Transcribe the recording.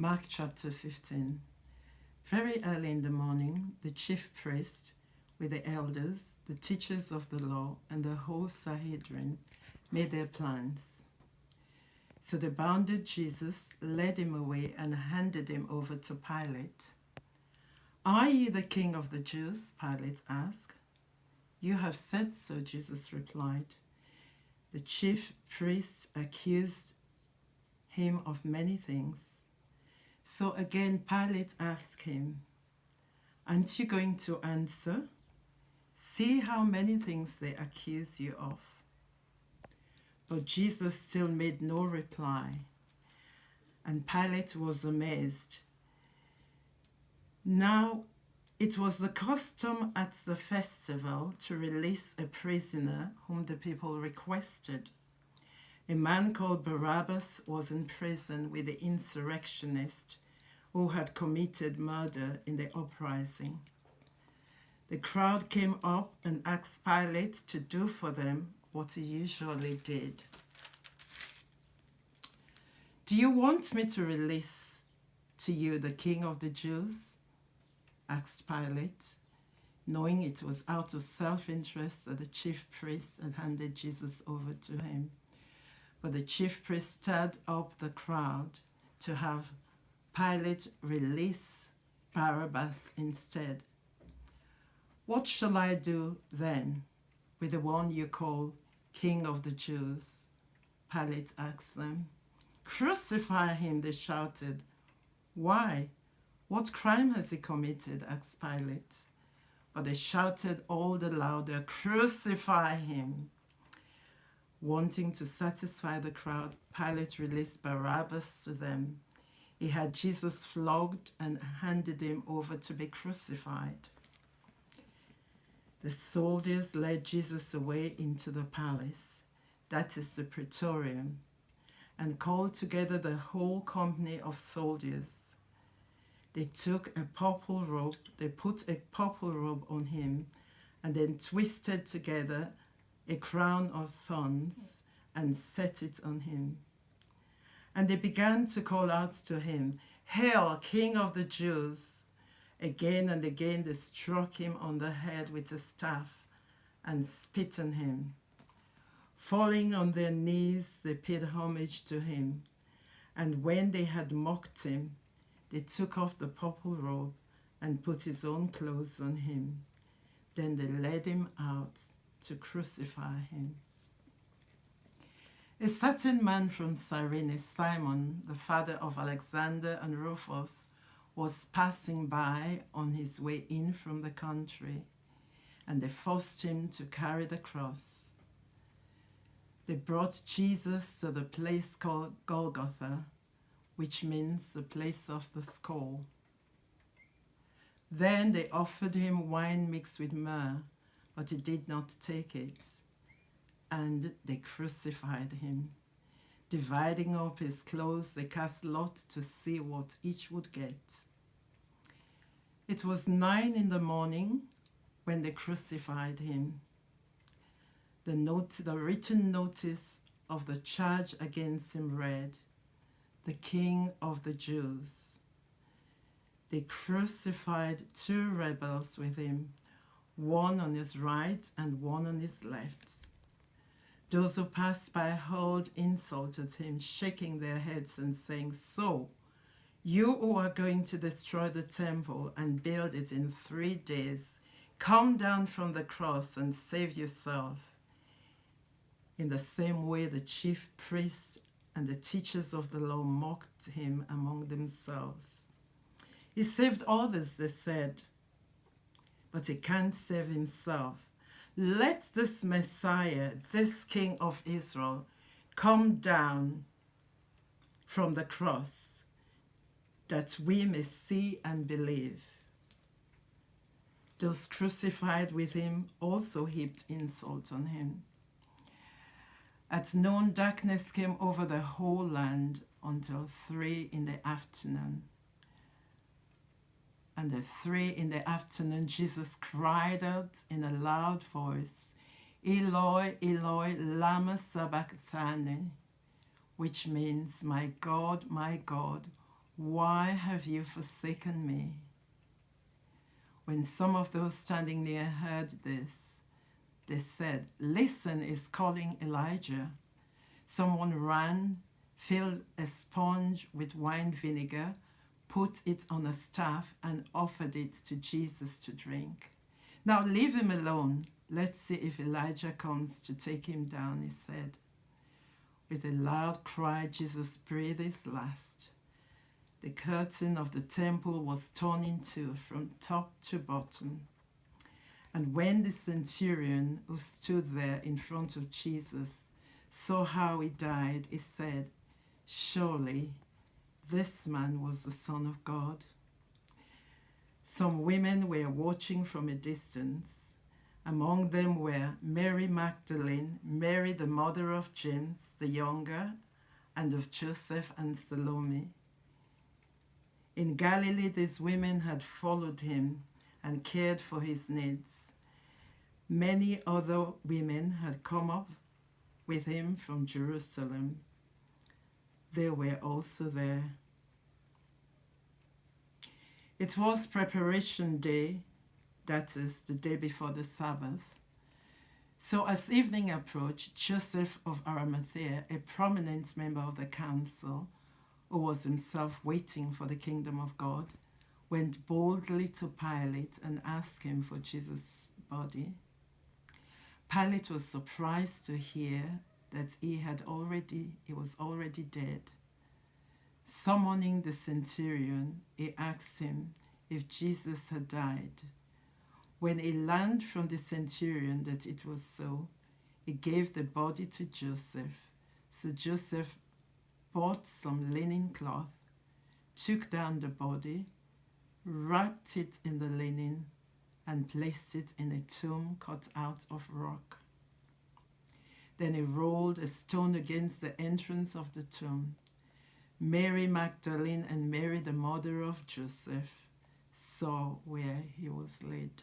Mark chapter 15. Very early in the morning, the chief priest, with the elders, the teachers of the law, and the whole Sanhedrin, made their plans. So they bounded Jesus, led him away, and handed him over to Pilate. "Are you the king of the Jews?" Pilate asked. "You have said so," Jesus replied. The chief priests accused him of many things. So again Pilate asked him, "Aren't you going to answer? See how many things they accuse you of." But Jesus still made no reply, and Pilate was amazed. Now, it was the custom at the festival to release a prisoner whom the people requested. A man called Barabbas was in prison with the insurrectionist who had committed murder in the uprising. The crowd came up and asked Pilate to do for them what he usually did. "Do you want me to release to you the King of the Jews?" asked Pilate, knowing it was out of self-interest that the chief priest had handed Jesus over to him. But the chief priest stirred up the crowd to have Pilate release Barabbas instead. "What shall I do then with the one you call King of the Jews?" Pilate asked them. "Crucify him," they shouted. "Why? What crime has he committed?" asked Pilate. But they shouted all the louder, "Crucify him." Wanting to satisfy the crowd, Pilate released Barabbas to them. He had Jesus flogged and handed him over to be crucified. The soldiers led Jesus away into the palace, that is the praetorium, and called together the whole company of soldiers. They took a purple robe, they put a purple robe on him, and then twisted together a crown of thorns and set it on him. And they began to call out to him, "Hail, King of the Jews!" Again and again they struck him on the head with a staff and spit on him. Falling on their knees, they paid homage to him. And when they had mocked him, they took off the purple robe and put his own clothes on him. Then they led him out to crucify him. A certain man from Cyrene, Simon, the father of Alexander and Rufus, was passing by on his way in from the country, and they forced him to carry the cross. They brought Jesus to the place called Golgotha, which means the place of the skull. Then they offered him wine mixed with myrrh, but he did not take it, and they crucified him. Dividing up his clothes, they cast lots to see what each would get. It was 9 a.m. when they crucified him. The written notice of the charge against him read, "The King of the Jews." They crucified 2 rebels with him, one on his right and one on his left. Those who passed by hurled insult at him, shaking their heads and saying, "So, you who are going to destroy the temple and build it in 3 days, come down from the cross and save yourself." In the same way, the chief priests and the teachers of the law mocked him among themselves. "He saved others," they said, "but he can't save himself. Let this Messiah, this King of Israel, come down from the cross, that we may see and believe." Those crucified with him also heaped insult on him. At noon, darkness came over the whole land until 3 in the afternoon. And at 3 in the afternoon, Jesus cried out in a loud voice, "Eloi, Eloi, lama sabachthani," which means, my God, why have you forsaken me?" When some of those standing near heard this, they said, "Listen, is calling Elijah." Someone ran, filled a sponge with wine vinegar, put it on a staff, and offered it to Jesus to drink. "Now leave him alone. Let's see if Elijah comes to take him down," he said. With a loud cry, Jesus breathed his last. The curtain of the temple was torn in two from top to bottom. And when the centurion who stood there in front of Jesus saw how he died, he said, "Surely this man was the Son of God." Some women were watching from a distance. Among them were Mary Magdalene, Mary the mother of James the younger, and of Joseph and Salome. In Galilee, these women had followed him and cared for his needs. Many other women had come up with him from Jerusalem. They were also there. It was preparation day, that is, the day before the Sabbath. So as evening approached, Joseph of Arimathea, a prominent member of the council, who was himself waiting for the kingdom of God, went boldly to Pilate and asked him for Jesus' body. Pilate was surprised to hear that he was already dead. Summoning the centurion, he asked him if Jesus had died. When he learned from the centurion that it was so, he gave the body to Joseph. So Joseph bought some linen cloth, took down the body, wrapped it in the linen, and placed it in a tomb cut out of rock. Then he rolled a stone against the entrance of the tomb. Mary Magdalene and Mary, the mother of Joseph, saw where he was laid.